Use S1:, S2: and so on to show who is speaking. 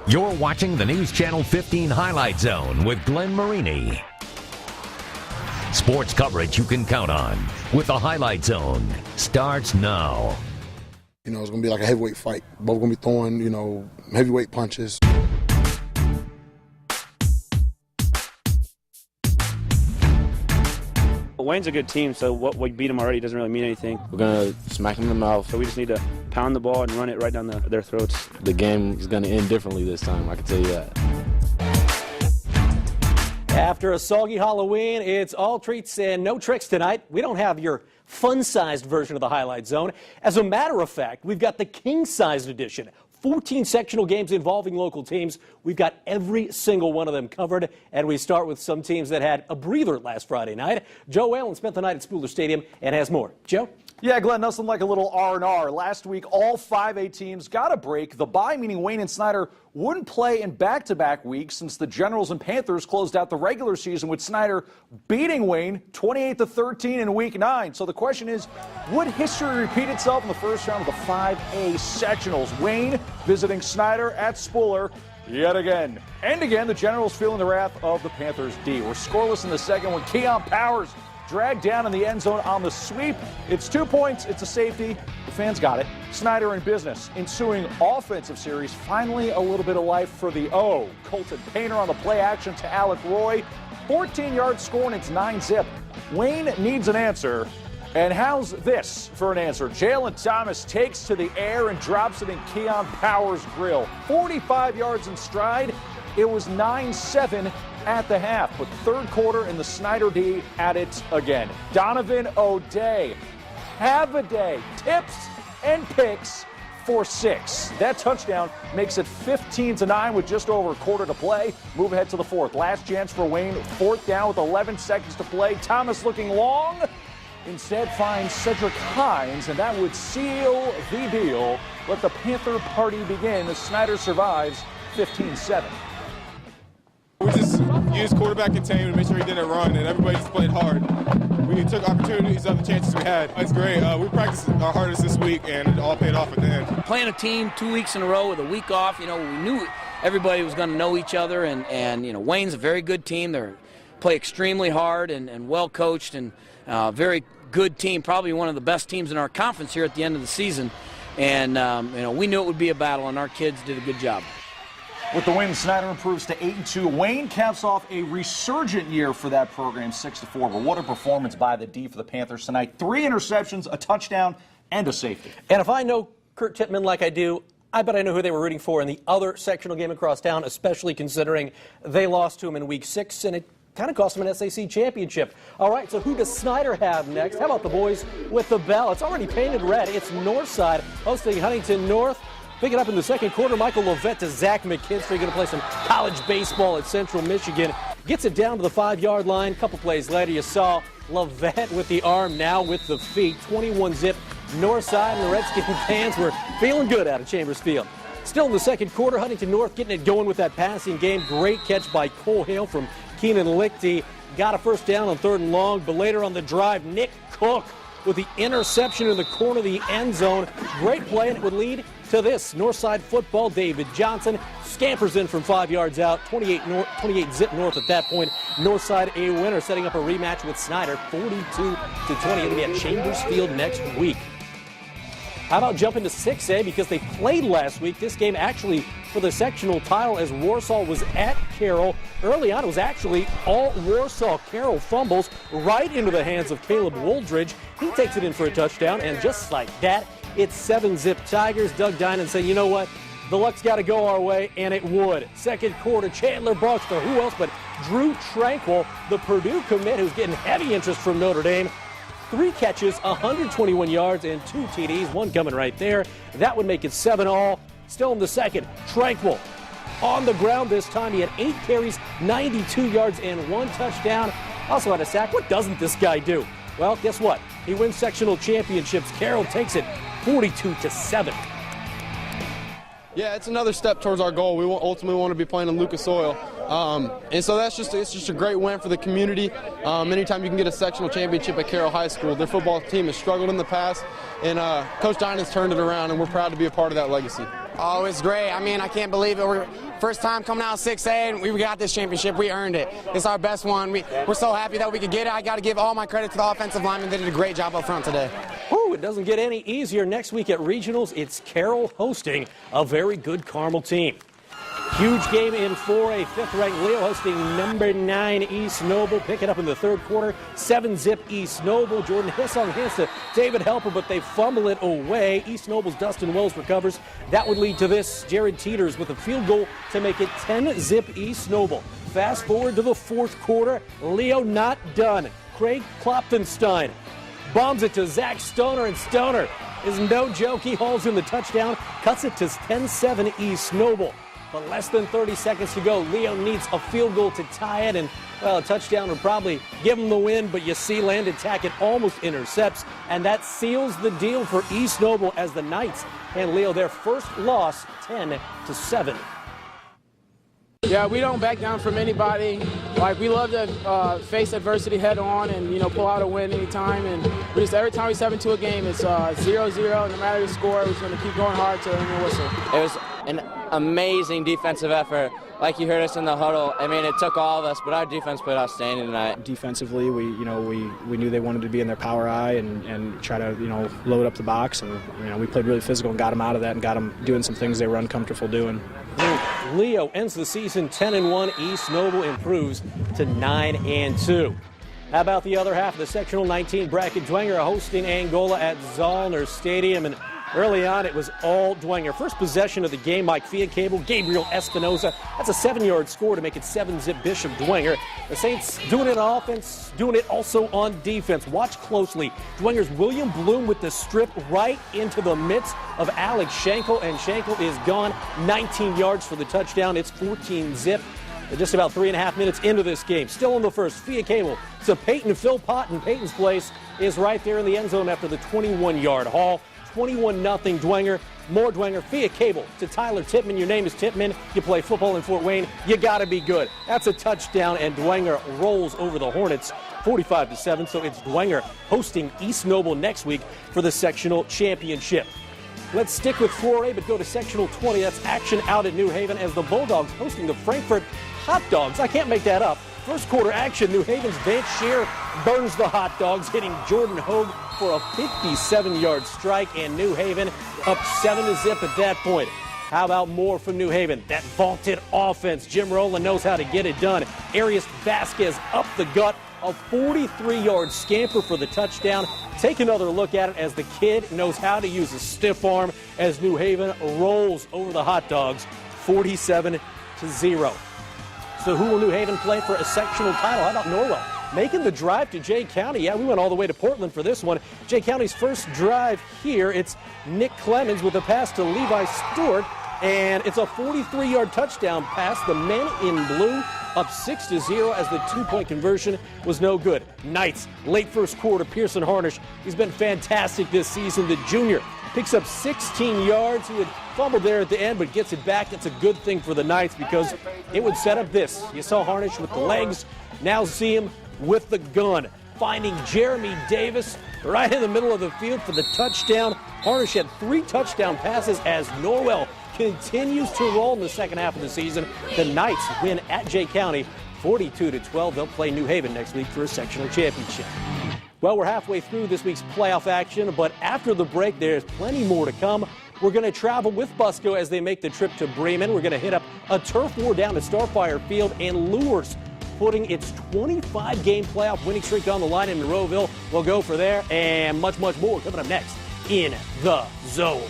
S1: You're watching the News Channel 15 Highlight Zone with Glenn Marini. Sports coverage you can count on with the Highlight Zone starts now.
S2: It's going to be like a heavyweight fight. Both going to be throwing, heavyweight punches.
S3: Wayne's a good team, so what we beat them already doesn't really mean anything.
S4: We're going to smack them in the mouth.
S3: So we just need to pound the ball and run it right down their throats.
S4: The game is going to end differently this time, I can tell you that.
S5: After a soggy Halloween, it's all treats and no tricks tonight. We don't have your fun-sized version of the Highlight Zone. As a matter of fact, we've got the king-sized edition. 14 sectional games involving local teams. We've got every single one of them covered, and we start with some teams that had a breather last Friday night. Joe Whalen spent the night at Spooler Stadium and has more. Joe?
S6: Yeah, Glenn, nothing like a little R&R. Last week, all 5A teams got a break. The bye, meaning Wayne and Snyder wouldn't play in back-to-back weeks since the Generals and Panthers closed out the regular season with Snyder beating Wayne 28-13 in Week 9. So the question is, would history repeat itself in the first round of the 5A sectionals? Wayne visiting Snyder at Spooler yet again. And again, the Generals feeling the wrath of the Panthers D. We're scoreless in the second when Keon Powers dragged down in the end zone on the sweep. It's 2 points. It's a safety. The fans got it. Snyder in business. Ensuing offensive series. Finally, a little bit of life for the O. Colton Painter on the play action to Alec Roy. 14-yard score, and it's 9-zip. Wayne needs an answer. And how's this for an answer? Jalen Thomas takes to the air and drops it in Keon Powers' grill. 45 yards in stride. It was 9-7 at the half, but third quarter and the Snyder D at it again. Donovan O'Day, have a day, tips and picks for 6. That touchdown makes it 15-9 with just over a quarter to play. Move ahead to the fourth. Last chance for Wayne, fourth down with 11 seconds to play. Thomas looking long, instead finds Cedric Hines, and that would seal the deal. Let the Panther party begin as Snyder survives 15-7.
S7: We just used quarterback containment to make sure he didn't run, and everybody just played hard. We took opportunities of the chances we had. It's great. We practiced our hardest this week, and it all paid off at the end.
S8: Playing a team 2 weeks in a row with a week off, we knew everybody was going to know each other, and Wayne's a very good team. They play extremely hard and well coached, and very good team, probably one of the best teams in our conference here at the end of the season. And we knew it would be a battle, and our kids did a good job.
S6: With the win, Snyder improves to 8-2. Wayne caps off a resurgent year for that program, 6-4. But what a performance by the D for the Panthers tonight. 3 interceptions, a touchdown, and a safety.
S5: And if I know Kurt Tippmann like I do, I bet I know who they were rooting for in the other sectional game across town, especially considering they lost to him in Week 6, and it kind of cost them an SAC championship. All right, so who does Snyder have next? How about the boys with the bell? It's already painted red. It's Northside hosting Huntington North. Picking up in the second quarter, Michael Lovett to Zach McKinstry, going to play some college baseball at Central Michigan. Gets it down to the 5-yard line. Couple plays later, you saw Lovett with the arm, now with the feet. 21-zip Northside, and the Redskin fans were feeling good out of Chambers Field. Still in the second quarter, Huntington North getting it going with that passing game. Great catch by Cole Hale from Keenan Lichty. Got a first down on 3rd and long, but later on the drive, Nick Cook with the interception in the corner of the end zone. Great play, and it would lead to this. Northside football, David Johnson scampers in from 5 yards out, 28-zip north at that point. Northside a winner, setting up a rematch with Snyder, 42-20. It'll be at Chambers Field next week. How about jumping to 6A, because they played last week. This game actually for the sectional title as Warsaw was at Carroll. Early on, it was actually all Warsaw. Carroll fumbles right into the hands of Caleb Woldridge. He takes it in for a touchdown, and just like that, it's 7-zip Tigers. Doug Dinan saying, you know what, the luck's got to go our way, and it would. Second quarter, Chandler Brooks for who else but Drew Tranquil, the Purdue commit who's getting heavy interest from Notre Dame. 3 catches, 121 yards, and 2 TDs, one coming right there. That would make it 7-all. Still in the second, Tranquil on the ground this time. He had 8 carries, 92 yards, and 1 touchdown. Also had a sack. What doesn't this guy do? Well, guess what? He wins sectional championships. Carroll takes it 42-7.
S7: Yeah, it's another step towards our goal. We ultimately want to be playing in Lucas soil. And so it's just a great win for the community. Anytime you can get a sectional championship at Carroll High School, their football team has struggled in the past, and Coach Dinan's turned it around, and we're proud to be a part of that legacy.
S9: Oh, it's great. I mean, I can't believe it. We're First time coming out 6A, and we got this championship. We earned it. It's our best one. We're so happy that we could get it. I got to give all my credit to the offensive linemen. They did a great job up front today.
S5: Ooh, it doesn't get any easier. Next week at regionals, it's Carroll hosting a very good Carmel team. Huge game in 4A. 5th-ranked Leo hosting number 9 East Noble. Pick it up in the third quarter. 7-zip East Noble. Jordan Hissong hands to David Helper, but they fumble it away. East Noble's Dustin Wells recovers. That would lead to this. Jared Teeters with a field goal to make it 10-zip East Noble. Fast forward to the fourth quarter. Leo not done. Craig Klopfenstein bombs it to Zach Stoner, and Stoner is no joke. He hauls in the touchdown, cuts it to 10-7 East Noble. But less than 30 seconds to go. Leo needs a field goal to tie it, and, well, a touchdown would probably give him the win, but you see Landon Tackett almost intercepts, and that seals the deal for East Noble as the Knights hand Leo their first loss, 10-7.
S10: Yeah, we don't back down from anybody. Like, we love to face adversity head on and, you know, pull out a win anytime. And we just, every time we step into a game, it's 0-0. No matter the score, we're just going to keep going hard to the whistle.
S11: It was an amazing defensive effort. Like you heard us in the huddle, I mean, it took all of us, but our defense played outstanding tonight.
S12: Defensively, we knew they wanted to be in their power eye and try to, load up the box. And, we played really physical and got them out of that and got them doing some things they were uncomfortable doing.
S5: Leo ends the season 10-1. East Noble improves to 9-2. How about the other half of the sectional 19 bracket? Dwenger hosting Angola at Zollner Stadium, and early on it was all Dwenger. First possession of the game, Mike Fiacable, Gabriel Espinoza. That's a 7-yard score to make it 7-zip Bishop Dwenger. The Saints doing it on offense, doing it also on defense. Watch closely. Dwenger's William Bloom with the strip right into the midst of Alex Schenkel, and Schenkel is gone. 19 yards for the touchdown. It's 14-zip. Just about 3.5 minutes into this game. Still in the first, Fiacable to Peyton Philpott, and Peyton's place is right there in the end zone after the 21-yard haul. 21-0 Dwenger. More Dwenger. Fiacable to Tyler Tippman. Your name is Tippman. You play football in Fort Wayne. You got to be good. That's a touchdown, and Dwenger rolls over the Hornets 45-7. So it's Dwenger hosting East Noble next week for the sectional championship. Let's stick with 4A, but go to sectional 20. That's action out at New Haven as the Bulldogs hosting the Frankfurt Hot Dogs. I can't make that up. First quarter action, New Haven's Vance Shear burns the Hot Dogs, hitting Jordan Hogue for a 57-yard strike, and New Haven up 7-zip at that point. How about more from New Haven? That vaulted offense. Jim Rowland knows how to get it done. Arias Vasquez up the gut, a 43-yard scamper for the touchdown. Take another look at it as the kid knows how to use a stiff arm as New Haven rolls over the Hot Dogs 47-0. So who will New Haven play for a sectional title? How about Norwell? Making the drive to Jay County. Yeah, we went all the way to Portland for this one. Jay County's first drive here. It's Nick Clemens with a pass to Levi Stewart, and it's a 43-yard touchdown pass. The men in blue up 6-0 as the two-point conversion was no good. Knights, late first quarter, Pearson Harnish. He's been fantastic this season. The junior picks up 16 yards. He had fumbled there at the end, but gets it back. That's a good thing for the Knights because it would set up this. You saw Harnish with the legs. Now see him with the gun, finding Jeremy Davis right in the middle of the field for the touchdown. Harnish had 3 touchdown passes as Norwell continues to roll in the second half of the season. The Knights win at Jay County 42-12. They'll play New Haven next week for a sectional championship. Well, we're halfway through this week's playoff action, but after the break, there's plenty more to come. We're going to travel with Busco as they make the trip to Bremen. We're going to hit up a turf war down at Starfire Field, and Lures putting its 25-game playoff winning streak on the line in Monroeville. We'll go for there, and much, much more coming up next in The Zone.